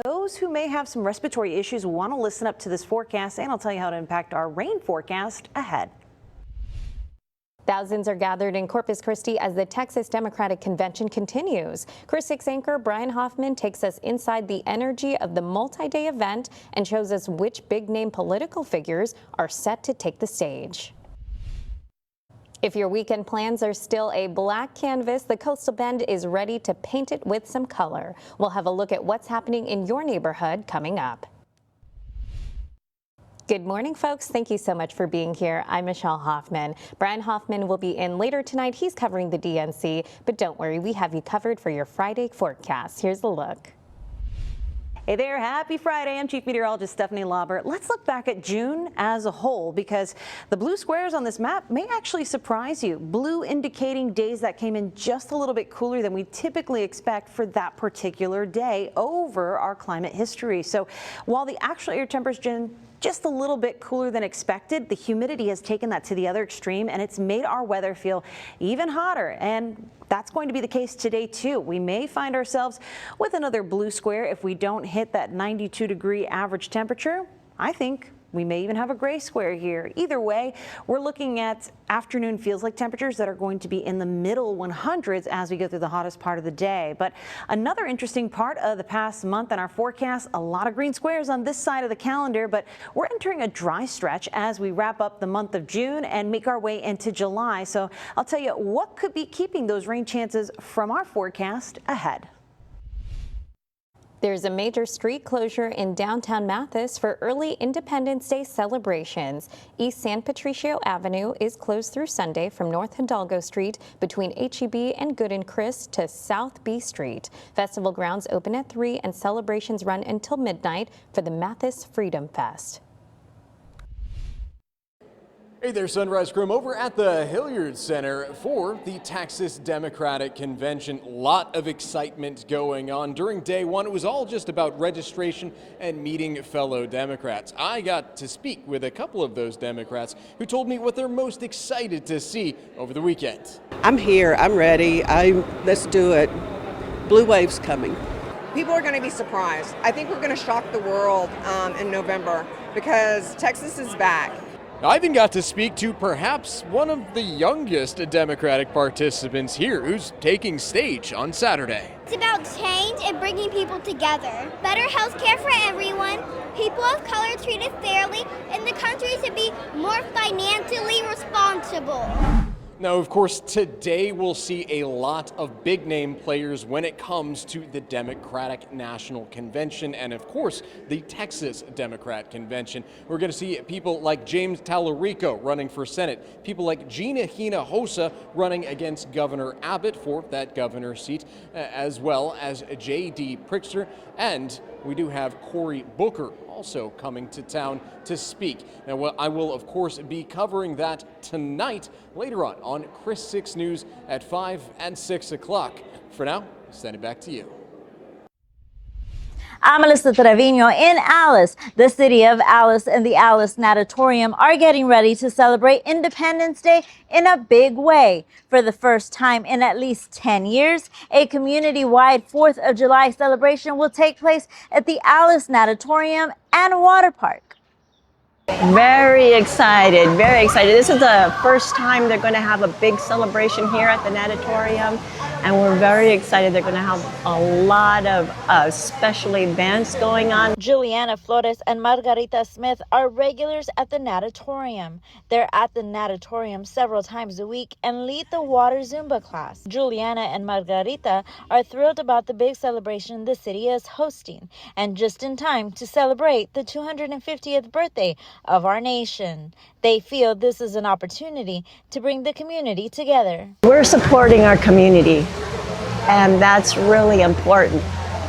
Those who may have some respiratory issues want to listen up to this forecast, and I'll tell you how to impact our rain forecast ahead. Thousands are gathered in Corpus Christi as the Texas Democratic Convention continues. Chris 6 anchor Brian Hoffman takes us inside the energy of the multi-day event and shows us which big-name political figures are set to take the stage. If your weekend plans are still a blank canvas, the Coastal Bend is ready to paint it with some color. We'll have a look at what's happening in your neighborhood coming up. Good morning, folks. Thank you so much for being here. I'm Michelle Hoffman. Brian Hoffman will be in later tonight. He's covering the DNC, but don't worry, we have you covered for your Friday forecast. Here's a look. Hey there, happy Friday. I'm Chief Meteorologist Stephanie Lauber. Let's look back at June as a whole because the blue squares on this map may actually surprise you. Blue indicating days that came in just a little bit cooler than we typically expect for that particular day over our climate history. So while the actual air temperature just a little bit cooler than expected, the humidity has taken that to the other extreme and it's made our weather feel even hotter. And that's going to be the case today too. We may find ourselves with another blue square if we don't hit that 92-degree average temperature. I think we may even have a gray square here. Either way, we're looking at afternoon feels like temperatures that are going to be in the middle 100s as we go through the hottest part of the day. But another interesting part of the past month in our forecast, a lot of green squares on this side of the calendar, but we're entering a dry stretch as we wrap up the month of June and make our way into July. So I'll tell you what could be keeping those rain chances from our forecast ahead. There's a major street closure in downtown Mathis for early Independence Day celebrations. East San Patricio Avenue is closed through Sunday from North Hidalgo Street between H-E-B and Good and Chris to South B Street. Festival grounds open at 3 and celebrations run until midnight for the Mathis Freedom Fest. Hey there, Sunrise Chrome over at the Hilliard Center for the Texas Democratic Convention. Lot of excitement going on. During day one, it was all just about registration and meeting fellow Democrats. I got to speak with a couple of those Democrats who told me what they're most excited to see over the weekend. I'm here, I'm ready, let's do it. Blue wave's coming. People are going to be surprised. I think we're going to shock the world in November because Texas is back. I even got to speak to perhaps one of the youngest Democratic participants here who's taking stage on Saturday. It's about change and bringing people together. Better health care for everyone, people of color treated fairly, and the country to be more financially responsible. Now, of course, today we'll see a lot of big-name players when it comes to the Democratic National Convention and, of course, the Texas Democrat Convention. We're going to see people like James Tallarico running for Senate, people like Gina Hinojosa running against Governor Abbott for that governor seat, as well as J.D. Pritzker, and we do have Cory Booker also coming to town to speak. Now, I will, of course, be covering that tonight, later on Chris 6 News at 5 and 6 o'clock. For now, send it back to you. I'm Melissa Trevino in Alice. The city of Alice and the Alice Natatorium are getting ready to celebrate Independence Day in a big way. For the first time in at least 10 years, a community-wide 4th of July celebration will take place at the Alice Natatorium and Water Park. Very excited, very excited. This is the first time they're going to have a big celebration here at the Natatorium, and we're very excited. They're going to have a lot of special events going on. Juliana Flores and Margarita Smith are regulars at the Natatorium. They're at the Natatorium several times a week and lead the water Zumba class. Juliana and Margarita are thrilled about the big celebration the city is hosting, and just in time to celebrate the 250th birthday of our nation. They feel this is an opportunity to bring the community together. We're supporting our community, and that's really important.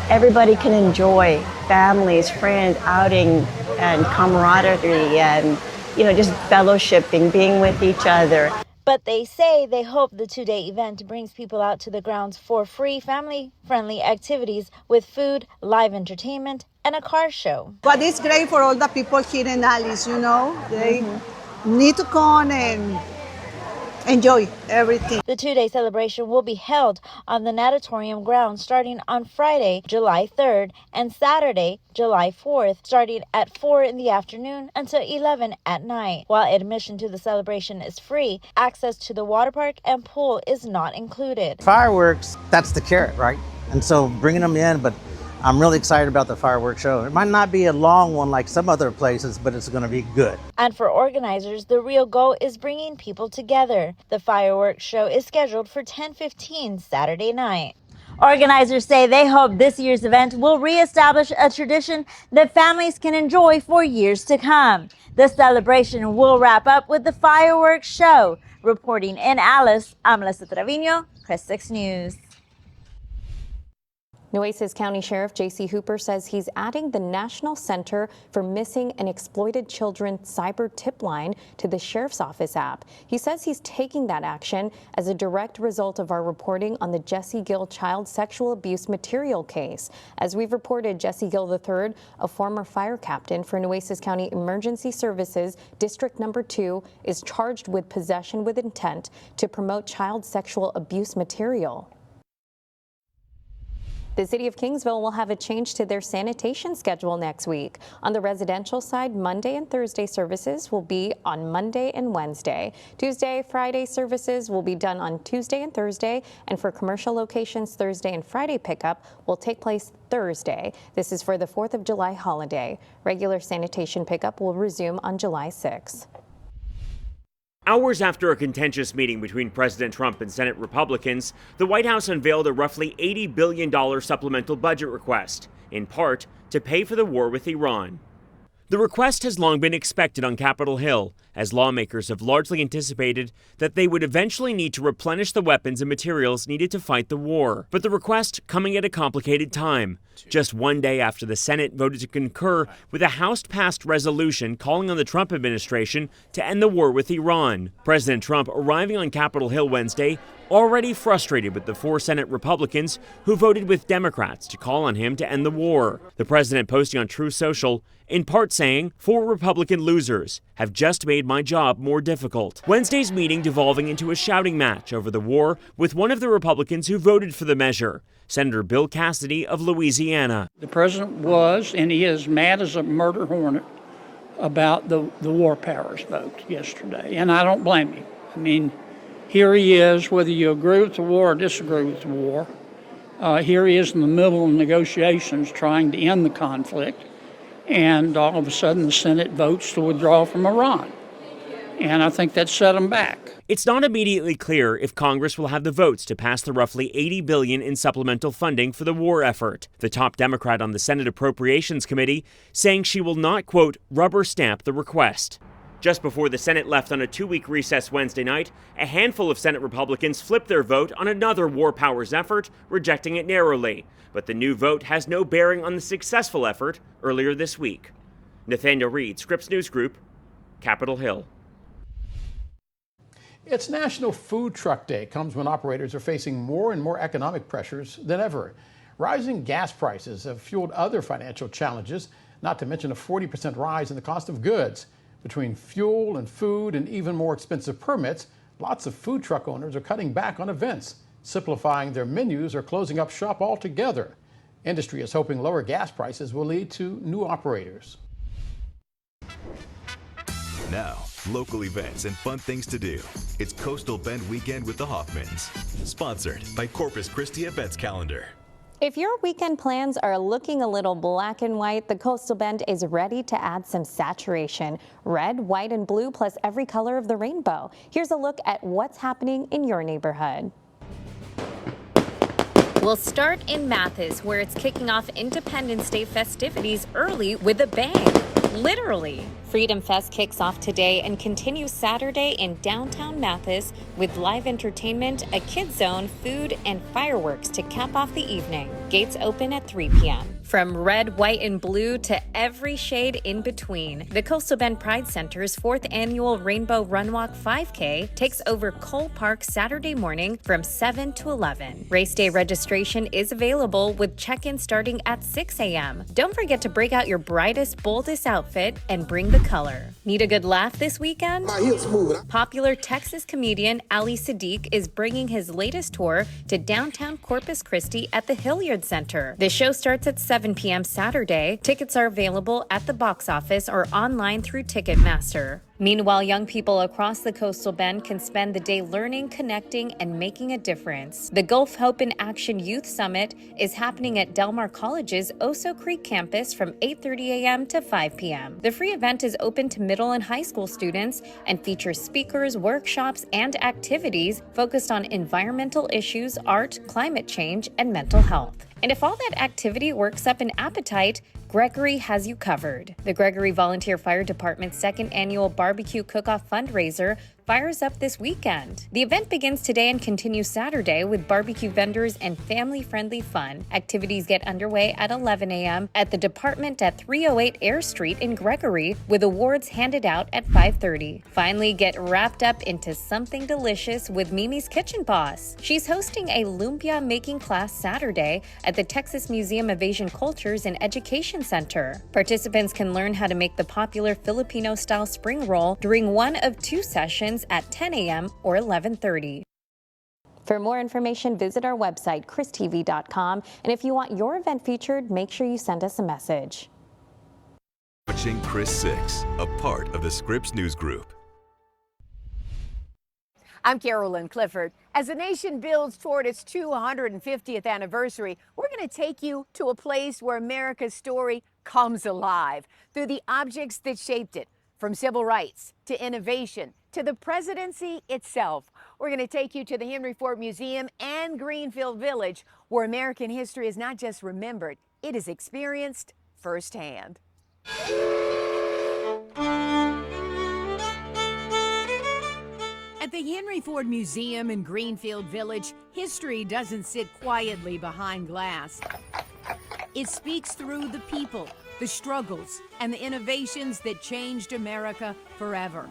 Everybody can enjoy families, friends, outing, and camaraderie, and just fellowshipping, being with each other. But they say they hope the two-day event brings people out to the grounds for free, family-friendly activities with food, live entertainment, and a car show. But it's great for all the people here in Alice, They need to come and enjoy everything. The two-day celebration will be held on the natatorium grounds starting on Friday, July 3rd, and Saturday, July 4th, starting at 4 in the afternoon until 11 at night. While admission to the celebration is free, access to the water park and pool is not included. Fireworks, that's the carrot, right? And so bringing them in, but I'm really excited about the fireworks show. It might not be a long one like some other places, but it's going to be good. And for organizers, the real goal is bringing people together. The fireworks show is scheduled for 10:15 Saturday night. Organizers say they hope this year's event will reestablish a tradition that families can enjoy for years to come. The celebration will wrap up with the fireworks show. Reporting in Alice, I'm Melissa Trevino, Chris 6 News. Nueces County Sheriff J.C. Hooper says he's adding the National Center for Missing and Exploited Children cyber tip line to the Sheriff's Office app. He says he's taking that action as a direct result of our reporting on the Jesse Gill child sexual abuse material case. As we've reported, Jesse Gill III, a former fire captain for Nueces County Emergency Services District Number 2, is charged with possession with intent to promote child sexual abuse material. The City of Kingsville will have a change to their sanitation schedule next week. On the residential side, Monday and Thursday services will be on Monday and Wednesday. Tuesday, Friday services will be done on Tuesday and Thursday, and for commercial locations, Thursday and Friday pickup will take place Thursday. This is for the 4th of July holiday. Regular sanitation pickup will resume on July 6th. Hours after a contentious meeting between President Trump and Senate Republicans, the White House unveiled a roughly $80 billion supplemental budget request, in part to pay for the war with Iran. The request has long been expected on Capitol Hill, as lawmakers have largely anticipated that they would eventually need to replenish the weapons and materials needed to fight the war. But the request coming at a complicated time, just one day after the Senate voted to concur with a House-passed resolution calling on the Trump administration to end the war with Iran. President Trump arriving on Capitol Hill Wednesday already frustrated with the 4 Senate Republicans who voted with Democrats to call on him to end the war. The president posting on Truth Social, in part saying, 4 Republican losers have just made my job more difficult. Wednesday's meeting devolving into a shouting match over the war with one of the Republicans who voted for the measure, Senator Bill Cassidy of Louisiana. The president was and he is mad as a murder hornet about the war powers vote yesterday, and I don't blame him. I mean, here he is, whether you agree with the war or disagree with the war, here he is in the middle of negotiations trying to end the conflict, and all of a sudden the Senate votes to withdraw from Iran. And I think that set him back. It's not immediately clear if Congress will have the votes to pass the roughly $80 billion in supplemental funding for the war effort. The top Democrat on the Senate Appropriations Committee saying she will not, quote, rubber stamp the request. Just before the Senate left on a 2-week recess Wednesday night, a handful of Senate Republicans flipped their vote on another war powers effort, rejecting it narrowly. But the new vote has no bearing on the successful effort earlier this week. Nathaniel Reed, Scripps News Group, Capitol Hill. It's National Food Truck Day. Comes when operators are facing more and more economic pressures than ever. Rising gas prices have fueled other financial challenges, not to mention a 40% rise in the cost of goods. Between fuel and food and even more expensive permits, lots of food truck owners are cutting back on events, simplifying their menus, or closing up shop altogether. Industry is hoping lower gas prices will lead to new operators. Now, local events and fun things to do. It's Coastal Bend Weekend with the Hoffmans, sponsored by Corpus Christi Events Calendar. If your weekend plans are looking a little black and white, the Coastal Bend is ready to add some saturation. Red, white, and blue, plus every color of the rainbow. Here's a look at what's happening in your neighborhood. We'll start in Mathis, where it's kicking off Independence Day festivities early with a bang. Literally. Freedom Fest kicks off today and continues Saturday in downtown Mathis with live entertainment, a kids zone, food, and fireworks to cap off the evening. Gates open at 3 p.m. From red, white, and blue to every shade in between, the Coastal Bend Pride Center's 4th annual Rainbow Run Walk 5K takes over Cole Park Saturday morning from 7 to 11. Race day registration is available with check-in starting at 6 a.m. Don't forget to break out your brightest, boldest outfit and bring the color. Need a good laugh this weekend? Popular Texas comedian Ali Sadiq is bringing his latest tour to downtown Corpus Christi at the Hilliard Center. The show starts at 7 p.m. Saturday. Tickets are available at the box office or online through Ticketmaster. Meanwhile, young people across the Coastal Bend can spend the day learning, connecting, and making a difference. The Gulf Hope in Action Youth Summit is happening at Del Mar College's Oso Creek campus from 8:30 a.m. to 5 p.m. The free event is open to middle and high school students and features speakers, workshops, and activities focused on environmental issues, art, climate change, and mental health. And if all that activity works up an appetite, Gregory has you covered. The Gregory Volunteer Fire Department's 2nd annual barbecue cook-off fundraiser fires up this weekend. The event begins today and continues Saturday with barbecue vendors and family-friendly fun. Activities get underway at 11 a.m. at the department at 308 Air Street in Gregory, with awards handed out at 5:30. Finally, get wrapped up into something delicious with Mimi's Kitchen Boss. She's hosting a lumpia making class Saturday at the Texas Museum of Asian Cultures and Education Center. Participants can learn how to make the popular Filipino-style spring roll during one of 2 sessions at 10 a.m. or 11:30. For more information, visit our website, christv.com. And if you want your event featured, make sure you send us a message. Watching Chris 6, a part of the Scripps News Group. I'm Carolyn Clifford. As the nation builds toward its 250th anniversary, we're going to take you to a place where America's story comes alive through the objects that shaped it, from civil rights to innovation to the presidency itself. We're going to take you to the Henry Ford Museum and Greenfield Village, where American history is not just remembered, it is experienced firsthand. At the Henry Ford Museum in Greenfield Village, history doesn't sit quietly behind glass. It speaks through the people, the struggles, and the innovations that changed America forever.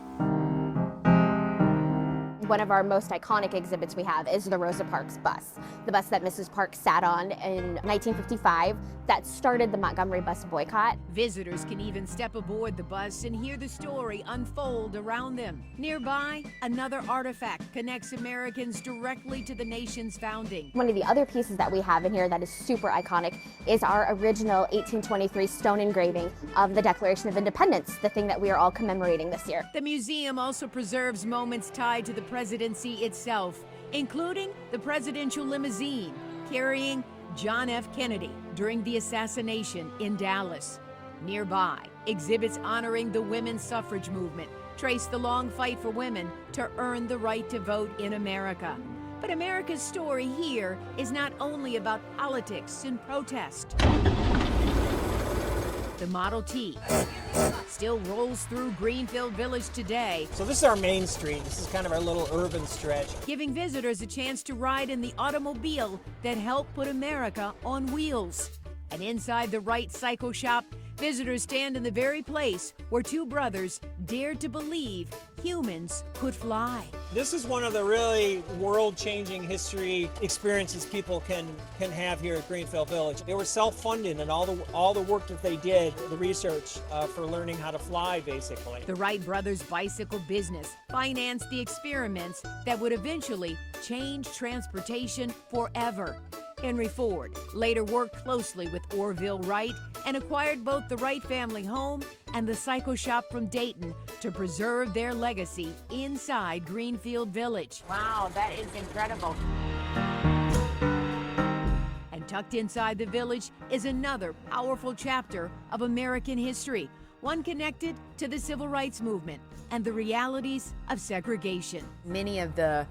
One of our most iconic exhibits we have is the Rosa Parks bus, the bus that Mrs. Parks sat on in 1955 that started the Montgomery bus boycott. Visitors can even step aboard the bus and hear the story unfold around them. Nearby, another artifact connects Americans directly to the nation's founding. One of the other pieces that we have in here that is super iconic is our original 1823 stone engraving of the Declaration of Independence, the thing that we are all commemorating this year. The museum also preserves moments tied to the presidency itself, including the presidential limousine carrying John F. Kennedy during the assassination in Dallas. Nearby, exhibits honoring the women's suffrage movement trace the long fight for women to earn the right to vote in America. But America's story here is not only about politics and protest. The Model T still rolls through Greenfield Village today. So this is our main street. This is kind of our little urban stretch. Giving visitors a chance to ride in the automobile that helped put America on wheels. And inside the Wright Cycle Shop, visitors stand in the very place where two brothers dared to believe humans could fly. This is one of the really world-changing history experiences people can have here at Greenfield Village. They were self-funding, and all the work that they did, the research for learning how to fly, basically. The Wright brothers' bicycle business financed the experiments that would eventually change transportation forever. Henry Ford later worked closely with Orville Wright and acquired both the Wright family home and the cycle shop from Dayton to preserve their legacy inside Greenfield Village. Wow, that is incredible. And tucked inside the village is another powerful chapter of American history, one connected to the civil rights movement and the realities of segregation. Many of the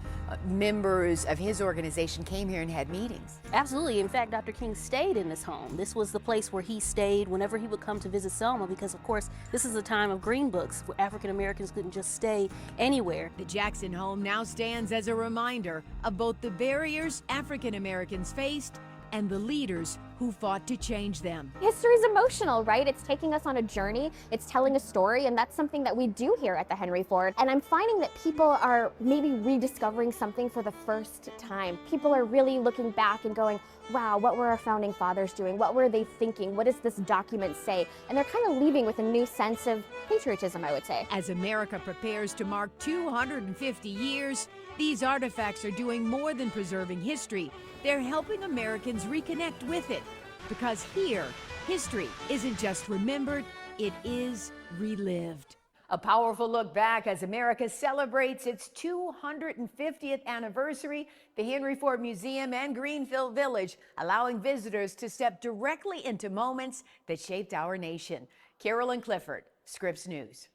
members of his organization came here and had meetings. Absolutely. In fact, Dr. King stayed in this home. This was the place where he stayed whenever he would come to visit Selma, because of course this is a time of green books where African Americans couldn't just stay anywhere. The Jackson home now stands as a reminder of both the barriers African Americans faced and the leaders who fought to change them. History is emotional, right? It's taking us on a journey, it's telling a story, and that's something that we do here at the Henry Ford. And I'm finding that people are maybe rediscovering something for the first time. People are really looking back and going, wow, what were our founding fathers doing? What were they thinking? What does this document say? And they're kind of leaving with a new sense of patriotism, I would say. As America prepares to mark 250 years, these artifacts are doing more than preserving history. They're helping Americans reconnect with it. Because here, history isn't just remembered, it is relived. A powerful look back as America celebrates its 250th anniversary. The Henry Ford Museum and Greenfield Village, allowing visitors to step directly into moments that shaped our nation. Carolyn Clifford, Scripps News.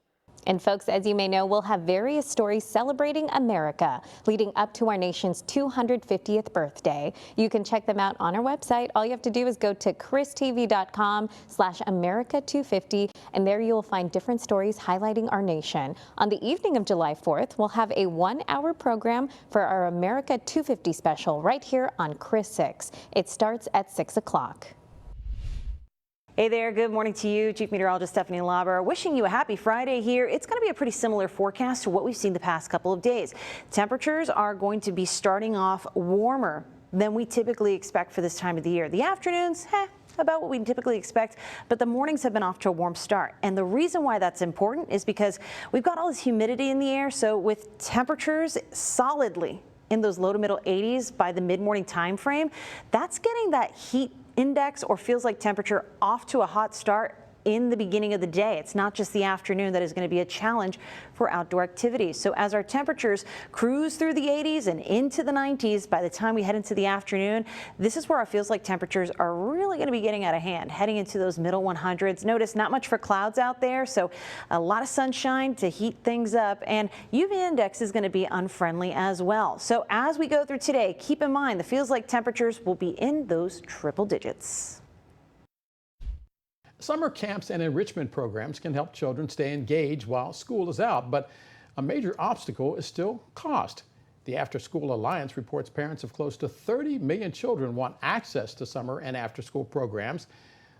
And folks, as you may know, we'll have various stories celebrating America leading up to our nation's 250th birthday. You can check them out on our website. All you have to do is go to christv.com/America250, and there you will find different stories highlighting our nation. On the evening of July 4th, we'll have a 1-hour program for our America 250 special right here on Chris 6. It starts at 6 o'clock. Hey there, good morning to you. Chief Meteorologist Stephanie Lauber wishing you a happy Friday here. It's going to be a pretty similar forecast to what we've seen the past couple of days. Temperatures are going to be starting off warmer than we typically expect for this time of the year. The afternoons, about what we typically expect, but the mornings have been off to a warm start. And the reason why that's important is because we've got all this humidity in the air, so with temperatures solidly in those low to middle 80s by the mid-morning time frame, that's getting that heat index or feels like temperature off to a hot start in the beginning of the day. It's not just the afternoon that is going to be a challenge for outdoor activities. So as our temperatures cruise through the 80s and into the 90s, by the time we head into the afternoon, this is where our feels like temperatures are really going to be getting out of hand, heading into those middle 100s. Notice not much for clouds out there, so a lot of sunshine to heat things up, and UV index is going to be unfriendly as well. So as we go through today, keep in mind the feels like temperatures will be in those triple digits. Summer camps and enrichment programs can help children stay engaged while school is out, but a major obstacle is still cost. The After School Alliance reports parents of close to 30 million children want access to summer and after-school programs.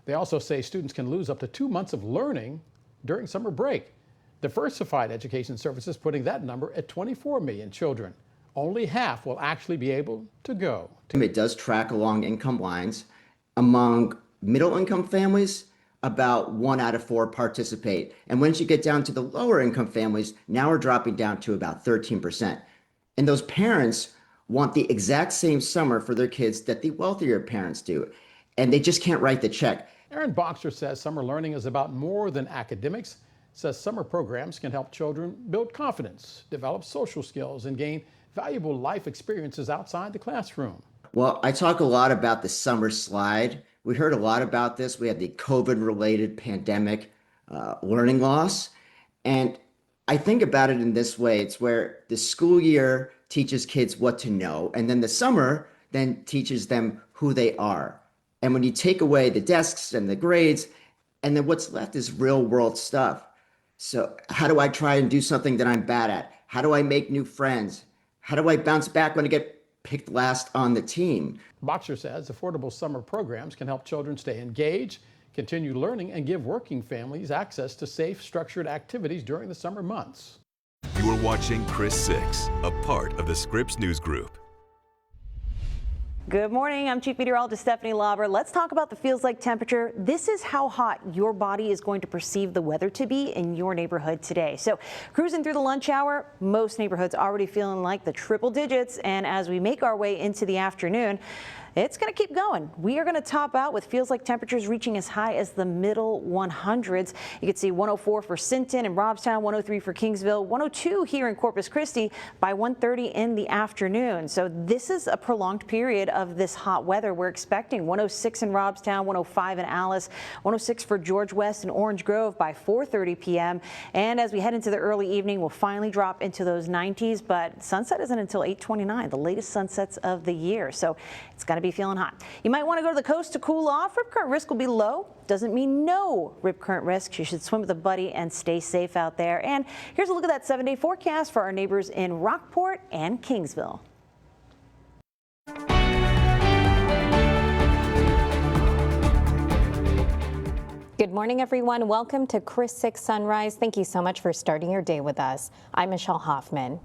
They also say students can lose up to 2 months of learning during summer break. Diversified Education Services putting that number at 24 million children. Only half will actually be able to go. It does track along income lines. Among middle-income families, about 1 out of 4 participate. And once you get down to the lower income families, now we're dropping down to about 13%. And those parents want the exact same summer for their kids that the wealthier parents do. And they just can't write the check. Aaron Boxer says summer learning is about more than academics, says summer programs can help children build confidence, develop social skills, and gain valuable life experiences outside the classroom. Well, I talk a lot about the summer slide. We heard a lot about this. We had the COVID-related pandemic learning loss. And I think about it in this way. It's where the school year teaches kids what to know, and then the summer then teaches them who they are. And when you take away the desks and the grades, and then what's left is real world stuff. So how do I try and do something that I'm bad at? How do I make new friends? How do I bounce back when I get picked last on the team? Boxer says affordable summer programs can help children stay engaged, continue learning, and give working families access to safe, structured activities during the summer months. You are watching Chris 6, a part of the Scripps News Group. Good morning. I'm Chief Meteorologist Stephanie Lauber. Let's talk about the feels like temperature. This is how hot your body is going to perceive the weather to be in your neighborhood today. So cruising through the lunch hour, most neighborhoods already feeling like the triple digits. And as we make our way into the afternoon, it's going to keep going. We are going to top out with feels like temperatures reaching as high as the middle 100s. You can see 104 for Sinton and Robstown, 103 for Kingsville, 102 here in Corpus Christi by 1:30 in the afternoon. So this is a prolonged period of this hot weather. We're expecting 106 in Robstown, 105 in Alice, 106 for George West and Orange Grove by 4:30 p.m. And as we head into the early evening, we'll finally drop into those 90s, but sunset isn't until 8:29, the latest sunsets of the year. So it's going to be feeling hot. You might want to go to the coast to cool off. Rip current risk will be low. Doesn't mean no rip current risks. You should swim with a buddy and stay safe out there. And here's a look at that 7-day forecast for our neighbors in Rockport and Kingsville. Good morning, everyone. Welcome to Chris 6 Sunrise. Thank you so much for starting your day with us. I'm Michelle Hoffman.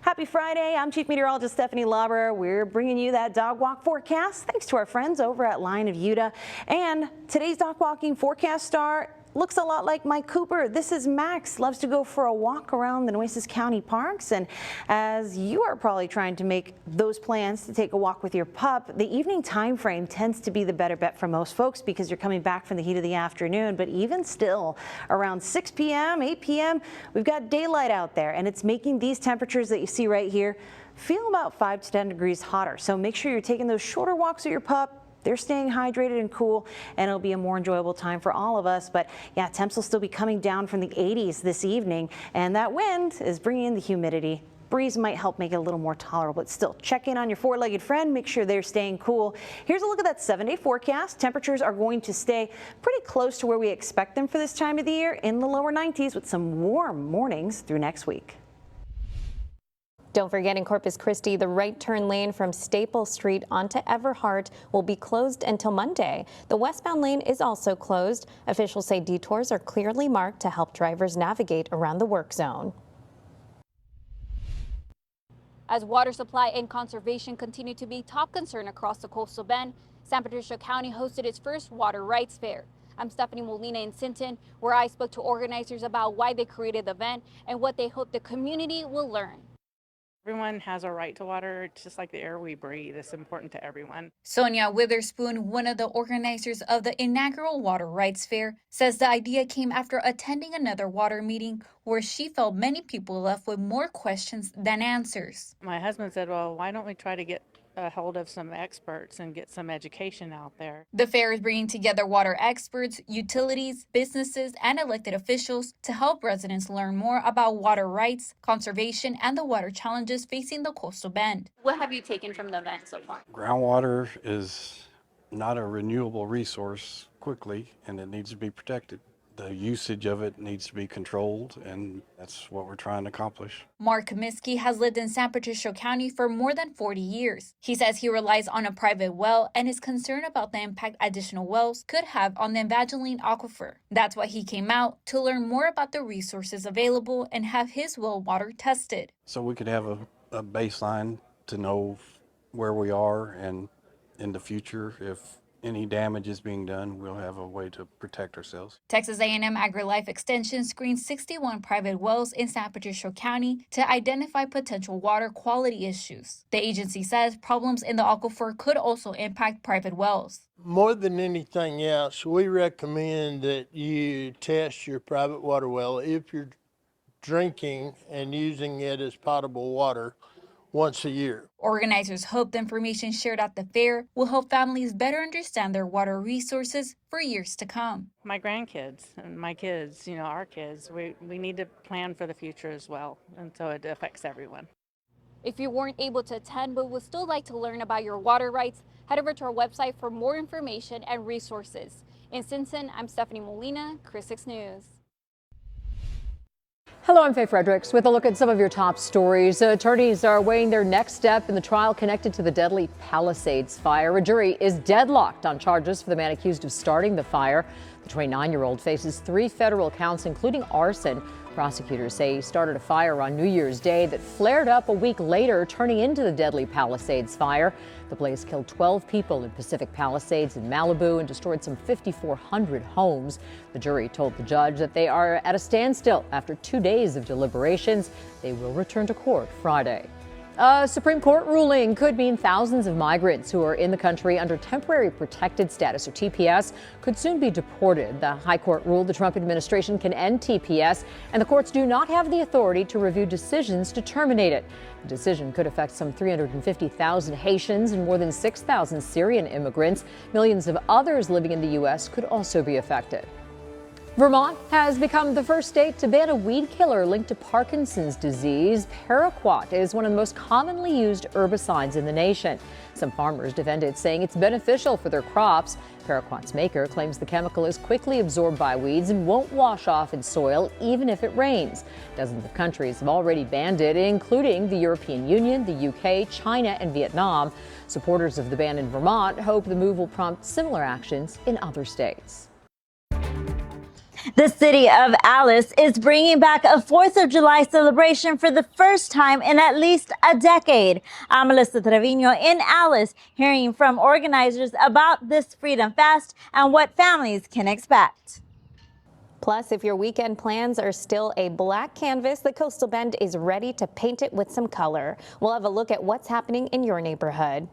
Happy Friday. I'm Chief Meteorologist Stephanie Lauber. We're bringing you that dog walk forecast thanks to our friends over at Lion of Utah. And today's dog walking forecast star looks a lot like Mike Cooper. This is Max, loves to go for a walk around the Nueces County parks. And as you are probably trying to make those plans to take a walk with your pup, the evening time frame tends to be the better bet for most folks because you're coming back from the heat of the afternoon. But even still, around 6 p.m., 8 p.m., we've got daylight out there, and it's making these temperatures that you see right here feel about 5 to 10 degrees hotter. So make sure you're taking those shorter walks with your pup. They're staying hydrated and cool, and it'll be a more enjoyable time for all of us. But yeah, temps will still be coming down from the 80s this evening, and that wind is bringing in the humidity. Breeze might help make it a little more tolerable, but still check in on your four-legged friend. Make sure they're staying cool. Here's a look at that 7-day forecast. Temperatures are going to stay pretty close to where we expect them for this time of the year, in the lower 90s with some warm mornings through next week. Don't forget, in Corpus Christi, the right turn lane from Staple Street onto Everhart will be closed until Monday. The westbound lane is also closed. Officials say detours are clearly marked to help drivers navigate around the work zone. As water supply and conservation continue to be top concern across the coastal bend, San Patricio County hosted its first Water Rights Fair. I'm Stephanie Molina in Sinton, where I spoke to organizers about why they created the event and what they hope the community will learn. Everyone has a right to water. It's just like the air we breathe. It's important to everyone. Sonia Witherspoon, one of the organizers of the inaugural Water Rights Fair, says the idea came after attending another water meeting where she felt many people left with more questions than answers. My husband said, well, why don't we try to get a hold of some experts and get some education out there. The fair is bringing together water experts, utilities, businesses, and elected officials to help residents learn more about water rights, conservation, and the water challenges facing the coastal bend. What have you taken from the event so far? Groundwater is not a renewable resource quickly, and it needs to be protected. The usage of it needs to be controlled, and that's what we're trying to accomplish. Mark Comiskey has lived in San Patricio County for more than 40 years. He says he relies on a private well and is concerned about the impact additional wells could have on the Evangeline Aquifer. That's why he came out to learn more about the resources available and have his well water tested. So we could have a baseline to know where we are, and in the future, if any damage is being done, we'll have a way to protect ourselves. Texas A&M AgriLife Extension screened 61 private wells in San Patricio County to identify potential water quality issues. The agency says problems in the aquifer could also impact private wells. More than anything else, we recommend that you test your private water well if you're drinking and using it as potable water once a year. Organizers hope the information shared at the fair will help families better understand their water resources for years to come. My grandkids and my kids, our kids, we need to plan for the future as well, and so it affects everyone. If you weren't able to attend but would still like to learn about your water rights, head over to our website for more information and resources. In Sinton, I'm Stephanie Molina, Chris 6 News. Hello, I'm Faye Fredericks with a look at some of your top stories. Attorneys are weighing their next step in the trial connected to the deadly Palisades fire. A jury is deadlocked on charges for the man accused of starting the fire. The 29-year-old faces 3 federal counts, including arson. Prosecutors say he started a fire on New Year's Day that flared up a week later, turning into the deadly Palisades fire. The blaze killed 12 people in Pacific Palisades in Malibu and destroyed some 5,400 homes. The jury told the judge that they are at a standstill after 2 days of deliberations. They will return to court Friday. A Supreme Court ruling could mean thousands of migrants who are in the country under temporary protected status, or TPS, could soon be deported. The High Court ruled the Trump administration can end TPS, and the courts do not have the authority to review decisions to terminate it. The decision could affect some 350,000 Haitians and more than 6,000 Syrian immigrants. Millions of others living in the U.S. could also be affected. Vermont has become the first state to ban a weed killer linked to Parkinson's disease. Paraquat is one of the most commonly used herbicides in the nation. Some farmers defend it, saying it's beneficial for their crops. Paraquat's maker claims the chemical is quickly absorbed by weeds and won't wash off in soil even if it rains. Dozens of countries have already banned it, including the European Union, the UK, China, and Vietnam. Supporters of the ban in Vermont hope the move will prompt similar actions in other states. The city of Alice is bringing back a 4th of July celebration for the first time in at least a decade. I'm Melissa Trevino in Alice, hearing from organizers about this Freedom Fest and what families can expect. Plus, if your weekend plans are still a blank canvas, the Coastal Bend is ready to paint it with some color. We'll have a look at what's happening in your neighborhood.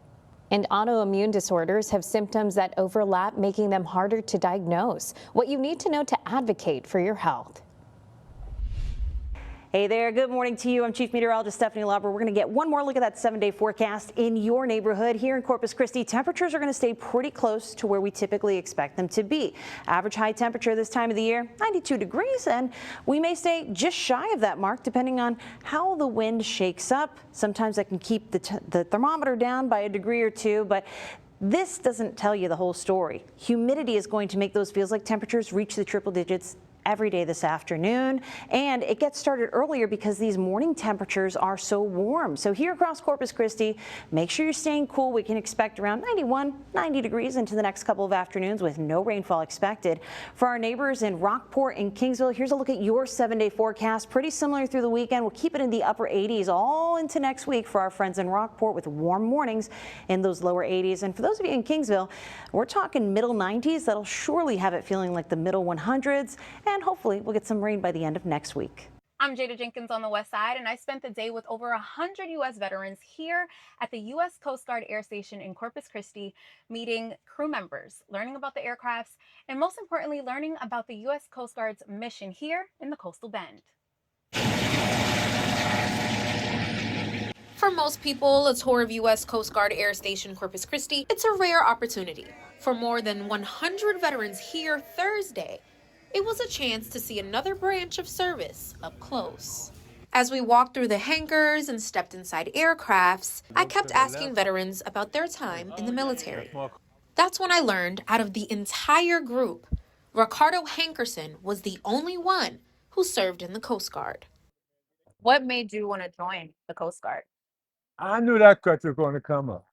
And autoimmune disorders have symptoms that overlap, making them harder to diagnose. What you need to know to advocate for your health. Hey there, good morning to you. I'm Chief Meteorologist Stephanie Lauber. We're going to get one more look at that 7-day forecast in your neighborhood. Here in Corpus Christi, temperatures are going to stay pretty close to where we typically expect them to be. Average high temperature this time of the year, 92 degrees, and we may stay just shy of that mark depending on how the wind shakes up. Sometimes that can keep the thermometer down by a degree or two, but this doesn't tell you the whole story. Humidity is going to make those feels like temperatures reach the triple digits every day this afternoon, and it gets started earlier because these morning temperatures are so warm. So here across Corpus Christi, make sure you're staying cool. We can expect around 91, 90 degrees into the next couple of afternoons with no rainfall expected. For our neighbors in Rockport and Kingsville, here's a look at your 7-day forecast. Pretty similar through the weekend. We'll keep it in the upper 80s all into next week for our friends in Rockport with warm mornings in those lower 80s. And for those of you in Kingsville, we're talking middle 90s. That'll surely have it feeling like the middle 100s. And hopefully we'll get some rain by the end of next week. I'm Jada Jenkins on the West Side, and I spent the day with over 100 U.S. veterans here at the U.S. Coast Guard Air Station in Corpus Christi, meeting crew members, learning about the aircrafts, and most importantly, learning about the U.S. Coast Guard's mission here in the Coastal Bend. For most people, a tour of U.S. Coast Guard Air Station Corpus Christi, it's a rare opportunity. For more than 100 veterans here Thursday, it was a chance to see another branch of service up close. As we walked through the hangars and stepped inside aircrafts, I kept asking veterans about their time in the military. That's when I learned out of the entire group, Ricardo Hankerson was the only one who served in the Coast Guard. What made you want to join the Coast Guard? I knew that question was going to come up.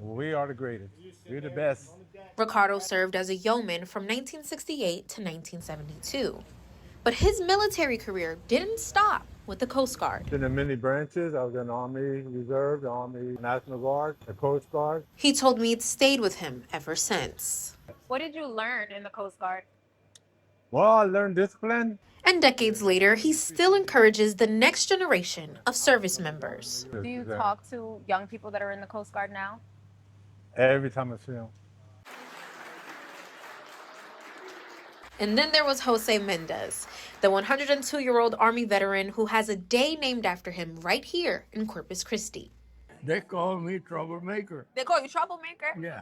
We are the greatest. We're the best. Ricardo served as a yeoman from 1968 to 1972. But his military career didn't stop with the Coast Guard. In the many branches, I was in the Army Reserve, the Army National Guard, the Coast Guard. He told me it stayed with him ever since. What did you learn in the Coast Guard? Well, I learned discipline. And decades later, he still encourages the next generation of service members. Do you talk to young people that are in the Coast Guard now? Every time I see them. And then there was Jose Mendez, the 102-year-old Army veteran who has a day named after him right here in Corpus Christi. They call me troublemaker. They call you troublemaker? Yeah.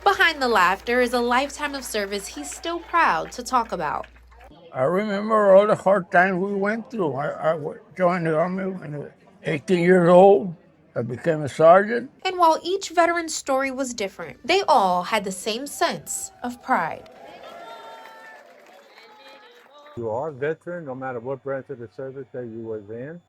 Behind the laughter is a lifetime of service he's still proud to talk about. I remember all the hard times we went through. I joined the Army when I was 18 years old. I became a sergeant. And while each veteran's story was different, they all had the same sense of pride. You are a veteran, no matter what branch of the service that you was in.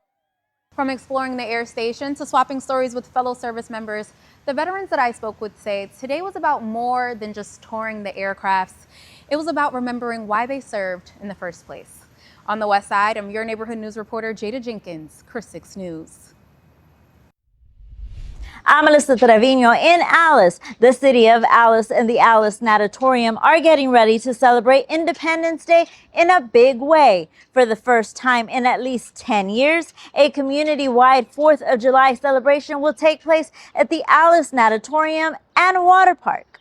From exploring the air station to swapping stories with fellow service members, the veterans that I spoke with say today was about more than just touring the aircrafts. It was about remembering why they served in the first place. On the West Side, I'm your neighborhood news reporter, Jada Jenkins, KRIS 6 News. I'm Melissa Trevino in Alice. The city of Alice and the Alice Natatorium are getting ready to celebrate Independence Day in a big way. For the first time in at least 10 years, a community-wide 4th of July celebration will take place at the Alice Natatorium and Water Park.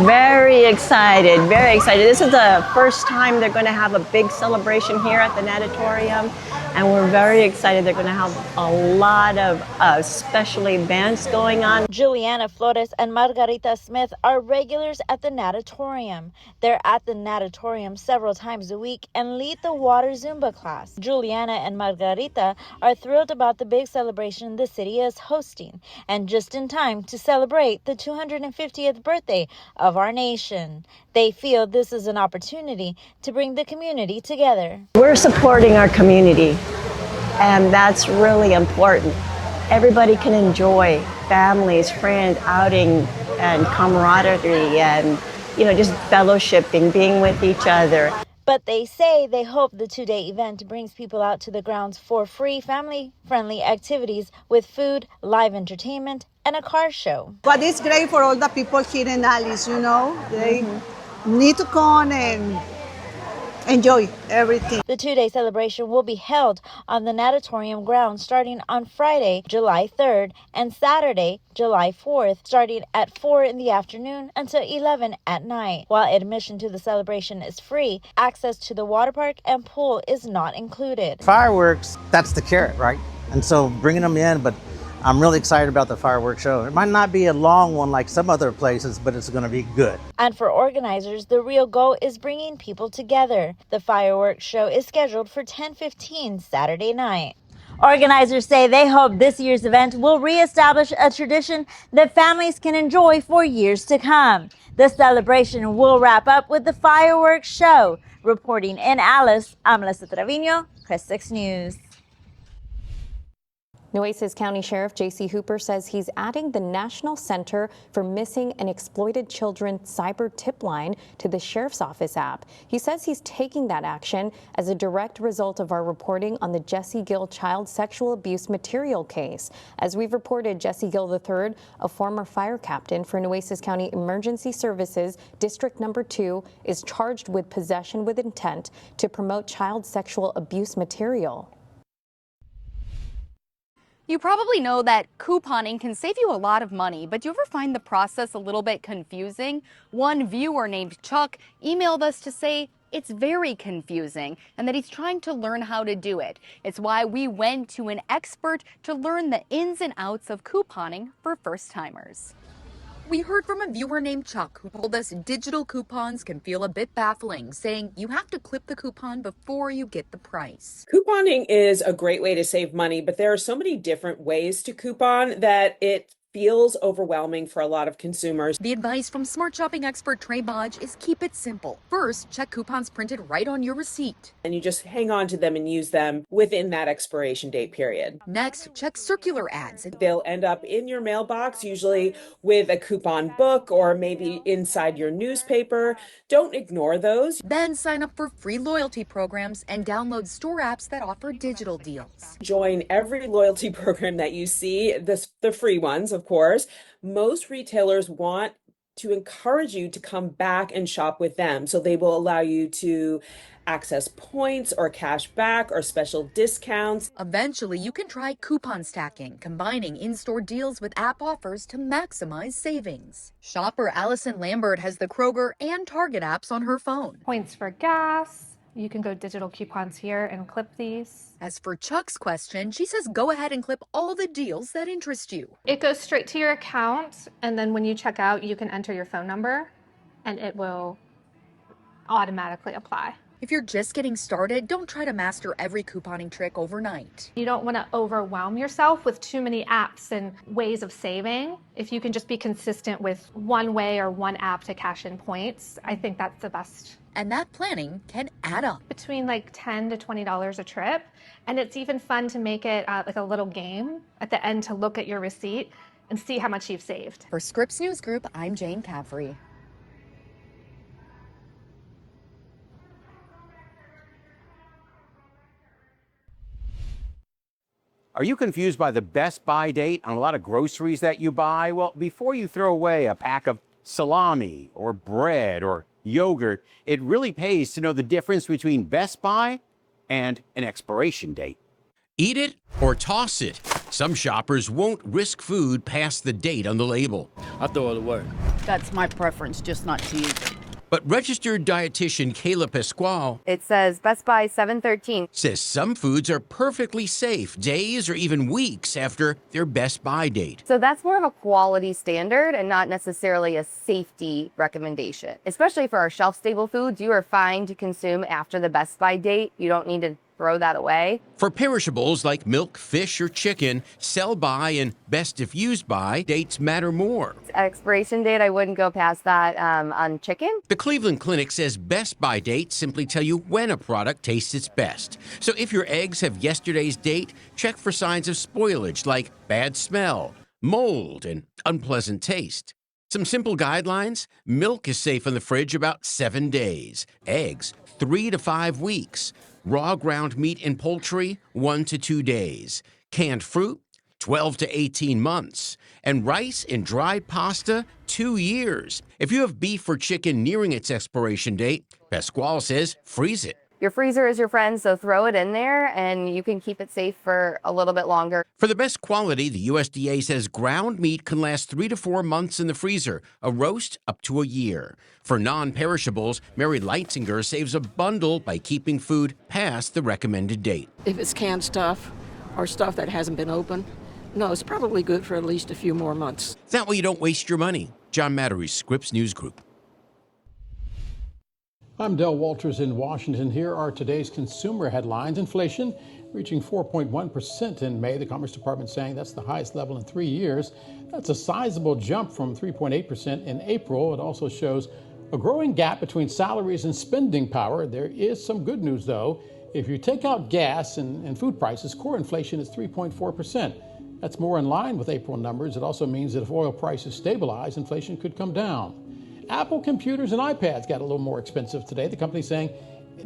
Very excited, very excited. This is the first time they're going to have a big celebration here at the Natatorium, and we're very excited. They're going to have a lot of special events going on. Juliana Flores and Margarita Smith are regulars at the Natatorium. They're at the Natatorium several times a week and lead the water Zumba class. Juliana and Margarita are thrilled about the big celebration the city is hosting, and just in time to celebrate the 250th birthday of our nation. They feel this is an opportunity to bring the community together. We're supporting our community, and that's really important. Everybody can enjoy families, friends, outing, and camaraderie, and just fellowshipping, being with each other. But they say they hope the two-day event brings people out to the grounds for free, family-friendly activities with food, live entertainment, and a car show. But it's great for all the people here in Alice, They need to come and enjoy everything. The two-day celebration will be held on the natatorium grounds starting on Friday, July 3rd, and Saturday, July 4th, starting at 4 in the afternoon until 11 at night. While admission to the celebration is free, access to the water park and pool is not included. Fireworks, that's the carrot, right? And so bringing them in, but I'm really excited about the fireworks show. It might not be a long one like some other places, but it's going to be good. And for organizers, the real goal is bringing people together. The fireworks show is scheduled for 10:15 Saturday night. Organizers say they hope this year's event will reestablish a tradition that families can enjoy for years to come. The celebration will wrap up with the fireworks show. Reporting in Alice, I'm Melissa Trevino, Chris 6 News. Nueces County Sheriff J.C. Hooper says he's adding the National Center for Missing and Exploited Children cyber tip line to the Sheriff's Office app. He says he's taking that action as a direct result of our reporting on the Jesse Gill child sexual abuse material case. As we've reported, Jesse Gill III, a former fire captain for Nueces County Emergency Services District Number 2, is charged with possession with intent to promote child sexual abuse material. You probably know that couponing can save you a lot of money, but do you ever find the process a little bit confusing? One viewer named Chuck emailed us to say it's very confusing and that he's trying to learn how to do it. It's why we went to an expert to learn the ins and outs of couponing for first-timers. We heard from a viewer named Chuck who told us digital coupons can feel a bit baffling, saying you have to clip the coupon before you get the price. Couponing is a great way to save money, but there are so many different ways to coupon that it feels overwhelming for a lot of consumers. The advice from smart shopping expert Trey Bodge is keep it simple. First, check coupons printed right on your receipt. And you just hang on to them and use them within that expiration date period. Next, check circular ads. They'll end up in your mailbox, usually with a coupon book or maybe inside your newspaper. Don't ignore those. Then sign up for free loyalty programs and download store apps that offer digital deals. Join every loyalty program that you see, the free ones, of course. Most retailers want to encourage you to come back and shop with them. So they will allow you to access points or cash back or special discounts. Eventually, you can try coupon stacking, combining in-store deals with app offers to maximize savings. Shopper Allison Lambert has the Kroger and Target apps on her phone. Points for gas. You can go digital coupons here and clip these. As for Chuck's question, she says go ahead and clip all the deals that interest you. It goes straight to your account, and then when you check out, you can enter your phone number, and it will automatically apply. If you're just getting started, don't try to master every couponing trick overnight. You don't want to overwhelm yourself with too many apps and ways of saving. If you can just be consistent with one way or one app to cash in points, I think that's the best. And that planning can add up. Between like $10 to $20 a trip. And it's even fun to make it like a little game at the end to look at your receipt and see how much you've saved. For Scripps News Group, I'm Jane Caffrey. Are you confused by the best by date on a lot of groceries that you buy? Well, before you throw away a pack of salami or bread or yogurt, it really pays to know the difference between best by and an expiration date. Eat it or toss it. Some shoppers won't risk food past the date on the label. I throw it away. That's my preference, just not to use it. But registered dietitian Kayla Pasquale It says Best By 7/13. says some foods are perfectly safe days or even weeks after their best by date. So that's more of a quality standard and not necessarily a safety recommendation. Especially for our shelf-stable foods, you are fine to consume after the Best By date. You don't need to throw that away. For perishables like milk, fish, or chicken, sell by and best if used by dates matter more. Expiration date, I wouldn't go past that on chicken. The Cleveland Clinic says best by dates simply tell you when a product tastes its best. So if your eggs have yesterday's date, check for signs of spoilage like bad smell, mold, and unpleasant taste. Some simple guidelines: milk is safe in the fridge about 7 days, eggs 3 to 5 weeks, raw ground meat and poultry 1 to 2 days, canned fruit 12 to 18 months, and rice and dried pasta 2 years. If you have beef or chicken nearing its expiration date, Pasquale says freeze it. Your freezer is your friend, so throw it in there and you can keep it safe for a little bit longer. For the best quality, the USDA says ground meat can last 3 to 4 months in the freezer, a roast up to a year. For non-perishables, Mary Leitzinger saves a bundle by keeping food past the recommended date. If it's canned stuff or stuff that hasn't been opened, no, it's probably good for at least a few more months. That way you don't waste your money. John Mattery, Scripps News Group. I'm Del Walters in Washington. Here are today's consumer headlines. Inflation reaching 4.1% in May. The Commerce Department saying that's the highest level in 3 years. That's a sizable jump from 3.8% in April. It also shows a growing gap between salaries and spending power. There is some good news, though. If you take out gas and food prices, core inflation is 3.4%. That's more in line with April numbers. It also means that if oil prices stabilize, inflation could come down. Apple computers and iPads got a little more expensive today. The company saying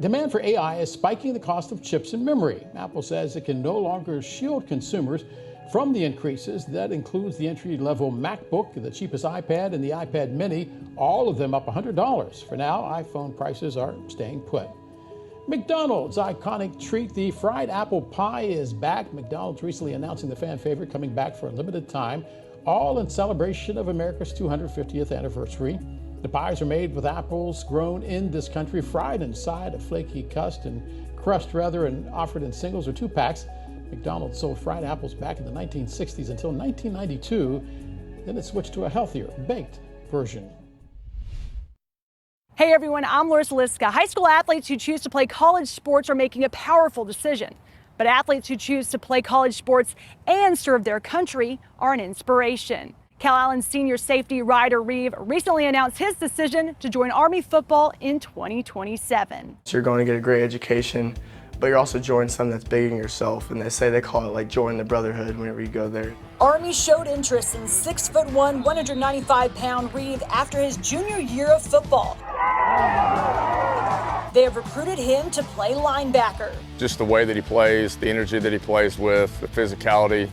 demand for AI is spiking the cost of chips and memory. Apple says it can no longer shield consumers from the increases. That includes the entry-level MacBook, the cheapest iPad, and the iPad mini, all of them up $100. For now, iPhone prices are staying put. McDonald's iconic treat, the fried apple pie, is back. McDonald's recently announcing the fan favorite coming back for a limited time, all in celebration of America's 250th anniversary. The pies are made with apples grown in this country, fried inside a flaky crust and offered in singles or 2-packs. McDonald's sold fried apples back in the 1960s until 1992. Then it switched to a healthier, baked version. Hey everyone, I'm Larissa Liska. High school athletes who choose to play college sports are making a powerful decision. But athletes who choose to play college sports and serve their country are an inspiration. Calallen senior safety Ryder Reeve recently announced his decision to join Army football in 2027. So you're going to get a great education, but you're also joining something that's bigger than yourself. And they call it like joining the brotherhood whenever you go there. Army showed interest in 6'1", 195-pound Reeve after his junior year of football. They have recruited him to play linebacker. Just the way that he plays, the energy that he plays with, the physicality,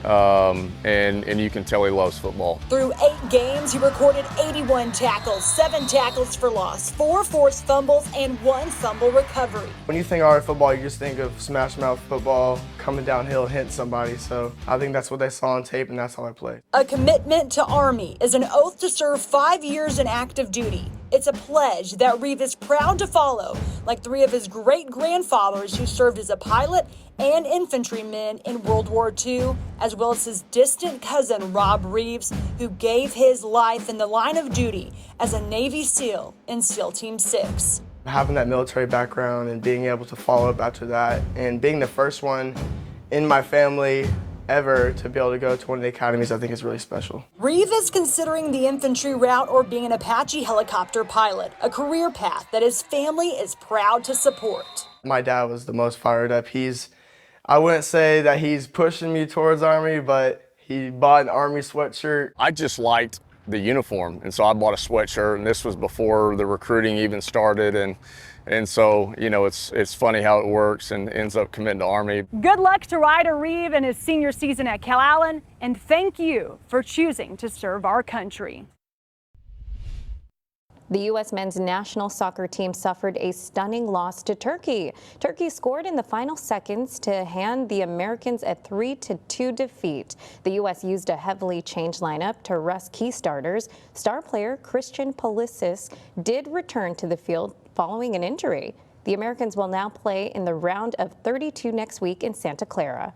and you can tell he loves football. Through 8 games, he recorded 81 tackles, 7 tackles for loss, 4 forced fumbles, and 1 fumble recovery. When you think Army football, you just think of smash mouth football, coming downhill and hitting somebody. So I think that's what they saw on tape, and that's how I play. A commitment to Army is an oath to serve 5 years in active duty. It's a pledge that Reeve is proud to follow, like 3 of his great-grandfathers who served as a pilot and infantryman in World War II, as well as his distant cousin Rob Reeves, who gave his life in the line of duty as a Navy SEAL in SEAL Team 6. Having that military background and being able to follow up after that, and being the first one in my family ever to be able to go to one of the academies, I think is really special. Reeve is considering the infantry route or being an Apache helicopter pilot, a career path that his family is proud to support. My dad was the most fired up. I wouldn't say that he's pushing me towards Army, but he bought an Army sweatshirt. I just liked the uniform, and so I bought a sweatshirt, and this was before the recruiting even started, and so, you know, it's funny how it works, and ends up committing to Army. Good luck to Ryder Reeve in his senior season at Calallen, and thank you for choosing to serve our country. The U.S. men's national soccer team suffered a stunning loss to Turkey. Turkey scored in the final seconds to hand the Americans a 3-2 defeat. The U.S. used a heavily changed lineup to rest key starters. Star player Christian Pulisic did return to the field following an injury. The Americans will now play in the round of 32 next week in Santa Clara.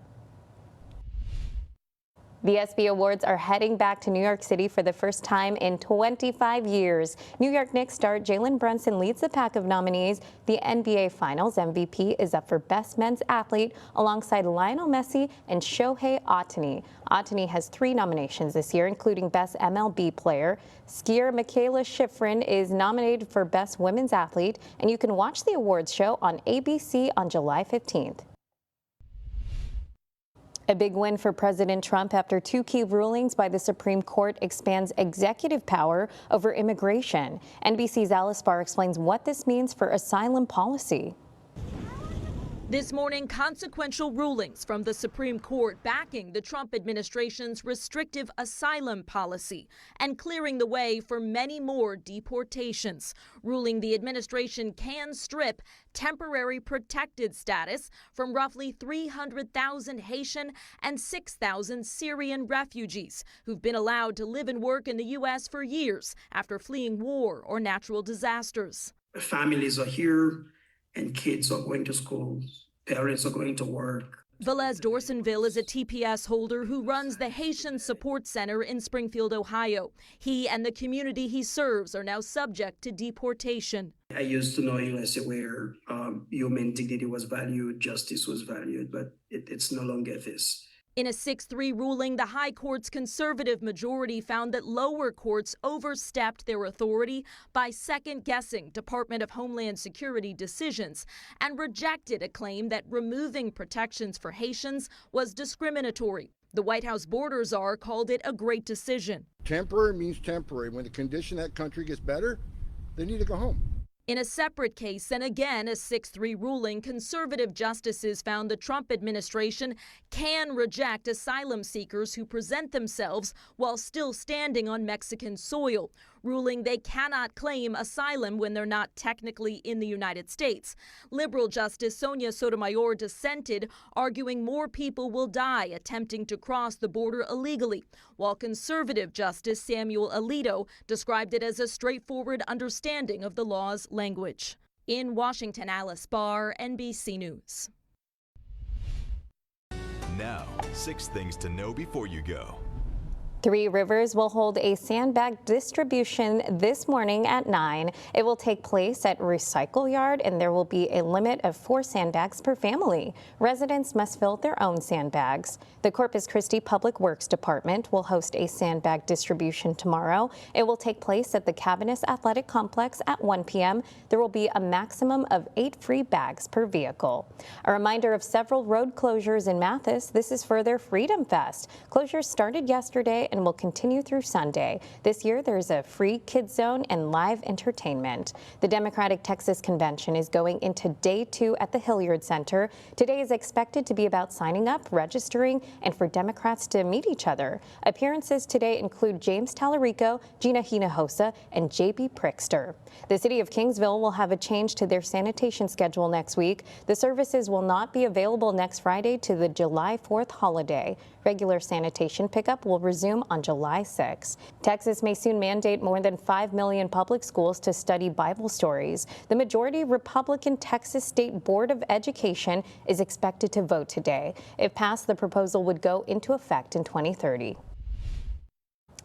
The ESPY Awards are heading back to New York City for the first time in 25 years. New York Knicks star Jalen Brunson leads the pack of nominees. The NBA Finals MVP is up for Best Men's Athlete alongside Lionel Messi and Shohei Ohtani. Ohtani has 3 nominations this year, including Best MLB Player. Skier Michaela Schifrin is nominated for Best Women's Athlete, and you can watch the awards show on ABC on July 15th. A big win for President Trump after two key rulings by the Supreme Court expands executive power over immigration. NBC's Alice Barr explains what this means for asylum policy. This morning, consequential rulings from the Supreme Court backing the Trump administration's restrictive asylum policy and clearing the way for many more deportations, ruling the administration can strip temporary protected status from roughly 300,000 Haitian and 6,000 Syrian refugees who've been allowed to live and work in the U.S. for years after fleeing war or natural disasters. Families are here, and kids are going to school, parents are going to work. Velez Dorsonville is a TPS holder who runs the Haitian Support Center in Springfield, Ohio. He and the community he serves are now subject to deportation. I used to know a USA where human dignity was valued, justice was valued, but it's no longer this. In a 6-3 ruling, the High Court's conservative majority found that lower courts overstepped their authority by second-guessing Department of Homeland Security decisions and rejected a claim that removing protections for Haitians was discriminatory. The White House border czar called it a great decision. Temporary means temporary. When the condition of that country gets better, they need to go home. In a separate case, and again a 6-3 ruling, conservative justices found the Trump administration can reject asylum seekers who present themselves while still standing on Mexican soil, ruling they cannot claim asylum when they're not technically in the United States. Liberal Justice Sonia Sotomayor dissented, arguing more people will die attempting to cross the border illegally, while conservative Justice Samuel Alito described it as a straightforward understanding of the law's language. In Washington, Alice Barr, NBC News. Now, 6 things to know before you go. Three Rivers will hold a sandbag distribution this morning at 9. It will take place at Recycle Yard, and there will be a limit of 4 sandbags per family. Residents must fill their own sandbags. The Corpus Christi Public Works Department will host a sandbag distribution tomorrow. It will take place at the Cavanis Athletic Complex at 1 p.m. There will be a maximum of 8 free bags per vehicle. A reminder of several road closures in Mathis. This is for their Freedom Fest. Closures started yesterday and will continue through Sunday. This year, there's a free kids zone and live entertainment. The Democratic Texas Convention is going into day 2 at the Hilliard Center. Today is expected to be about signing up, registering, and for Democrats to meet each other. Appearances today include James Tallarico, Gina Hinojosa, and J.B. Prickster. The city of Kingsville will have a change to their sanitation schedule next week. The services will not be available next Friday to the July 4th holiday. Regular sanitation pickup will resume on July 6. Texas may soon mandate more than 5 million public schools to study Bible stories. The majority Republican Texas State Board of Education is expected to vote today. If passed, the proposal would go into effect in 2030.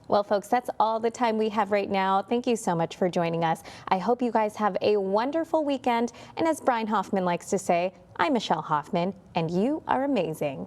Well, folks, that's all the time we have right now. Thank you so much for joining us. I hope you guys have a wonderful weekend. And as Brian Hoffman likes to say, I'm Michelle Hoffman, and you are amazing.